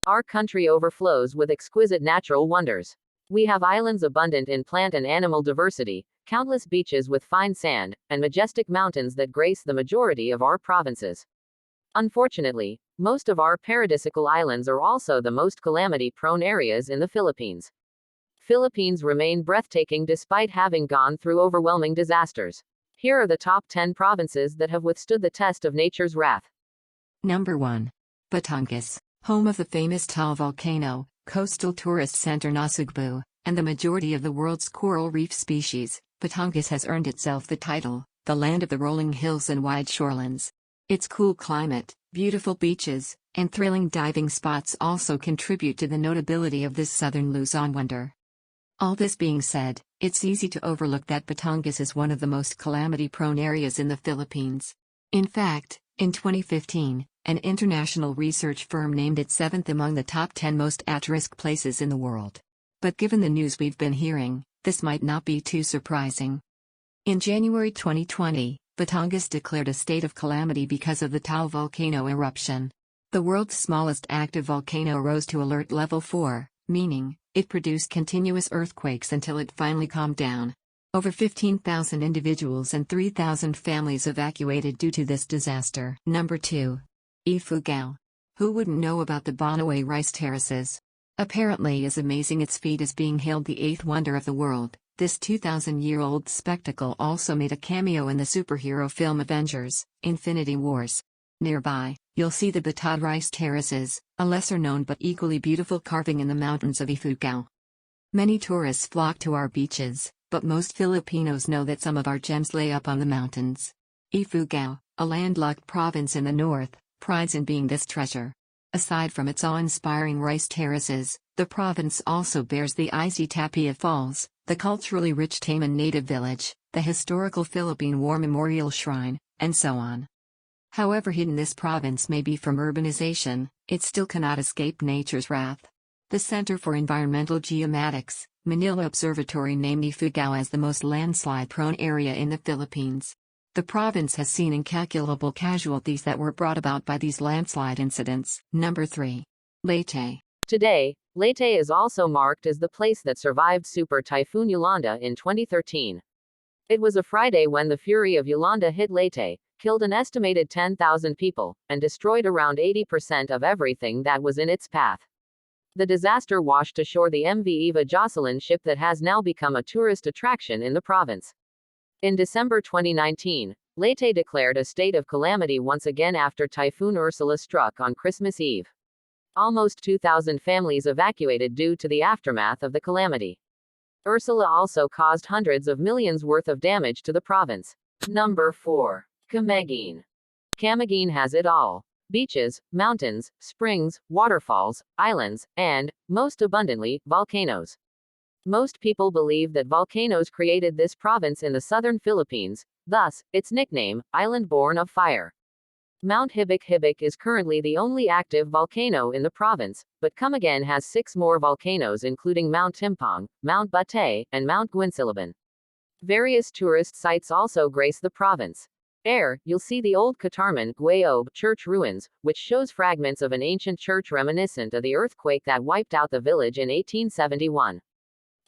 Our country overflows with exquisite natural wonders. We have islands abundant in plant and animal diversity, countless beaches with fine sand, and majestic mountains that grace the majority of our provinces. Unfortunately, most of our paradisiacal islands are also the most calamity-prone areas in the Philippines. Philippines remain breathtaking despite having gone through overwhelming disasters. Here are the top 10 provinces that have withstood the test of nature's wrath. Number 1. Batangas, home of the famous Taal volcano, coastal tourist center Nasugbu, and the majority of the world's coral reef species. Batangas has earned itself the title, the land of the rolling hills and wide shorelands. Its cool climate, beautiful beaches, and thrilling diving spots also contribute to the notability of this southern Luzon wonder. All this being said, it's easy to overlook that Batangas is one of the most calamity-prone areas in the Philippines. In fact, in 2015, an international research firm named it 7th among the top 10 most at-risk places in the world. But given the news we've been hearing, this might not be too surprising. In January 2020, Batangas declared a state of calamity because of the Taal volcano eruption. The world's smallest active volcano rose to alert level 4, meaning it produced continuous earthquakes until it finally calmed down. Over 15,000 individuals and 3,000 families evacuated due to this disaster. Number 2. Ifugao. Who wouldn't know about the Banaway rice terraces? Apparently as amazing its feat as being hailed the 8th wonder of the world, this 2,000-year-old spectacle also made a cameo in the superhero film Avengers: Infinity Wars. Nearby, you'll see the Batad rice terraces, a lesser-known but equally beautiful carving in the mountains of Ifugao. Many tourists flock to our beaches, but most Filipinos know that some of our gems lay up on the mountains. Ifugao, a landlocked province in the north, prides in being this treasure. Aside from its awe-inspiring rice terraces, the province also bears the icy Tapia Falls, the culturally rich Taman native village, the historical Philippine War Memorial Shrine, and so on. However hidden this province may be from urbanization, it still cannot escape nature's wrath. The Center for Environmental Geomatics, Manila Observatory named Ifugao as the most landslide-prone area in the Philippines. The province has seen incalculable casualties that were brought about by these landslide incidents. Number 3. Leyte. Today, Leyte is also marked as the place that survived Super Typhoon Yolanda in 2013. It was a Friday when the fury of Yolanda hit Leyte, killed an estimated 10,000 people, and destroyed around 80% of everything that was in its path. The disaster washed ashore the MV Eva Jocelyn ship that has now become a tourist attraction in the province. In December 2019, Leyte declared a state of calamity once again after Typhoon Ursula struck on Christmas Eve. Almost 2,000 families evacuated due to the aftermath of the calamity. Ursula also caused hundreds of millions worth of damage to the province. Number 4. Camiguin. Camiguin has it all. Beaches, mountains, springs, waterfalls, islands, and, most abundantly, volcanoes. Most people believe that volcanoes created this province in the southern Philippines, thus, its nickname, Island Born of Fire. Mount Hibik-Hibik is currently the only active volcano in the province, but Camiguin has 6 more volcanoes including Mount Timpong, Mount Batay, and Mount Guinsilaban. Various tourist sites also grace the province. You'll see the old Katarman Guayob church ruins, which shows fragments of an ancient church reminiscent of the earthquake that wiped out the village in 1871.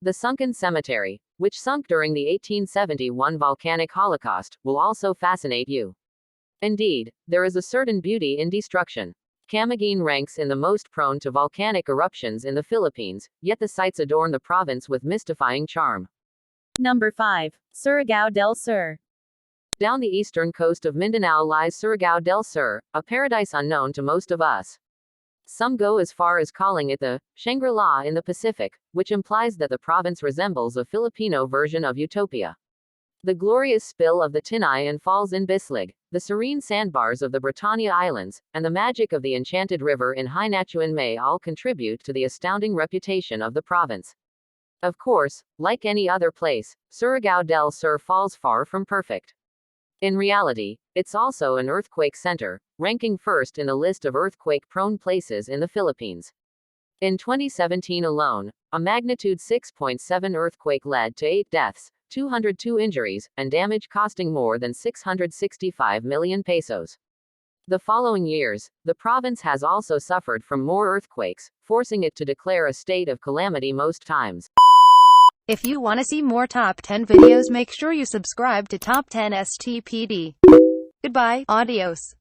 The sunken cemetery, which sunk during the 1871 volcanic holocaust, will also fascinate you. Indeed, there is a certain beauty in destruction. Camiguin ranks in the most prone to volcanic eruptions in the Philippines, yet the sites adorn the province with mystifying charm. Number 5. Surigao del Sur. Down the eastern coast of Mindanao lies Surigao del Sur, a paradise unknown to most of us. Some go as far as calling it the Shangri-La in the Pacific, which implies that the province resembles a Filipino version of Utopia. The glorious spill of the Tinayan Falls in Bislig, the serene sandbars of the Britannia Islands, and the magic of the Enchanted River in Hinatuan may all contribute to the astounding reputation of the province. Of course, like any other place, Surigao del Sur falls far from perfect. In reality, it's also an earthquake center, ranking first in the list of earthquake-prone places in the Philippines. In 2017 alone, a magnitude 6.7 earthquake led to 8 deaths, 202 injuries, and damage costing more than 665 million pesos. The following years, the province has also suffered from more earthquakes, forcing it to declare a state of calamity most times. If you want to see more Top 10 videos, make sure you subscribe to Top 10 STPD. Goodbye, adios.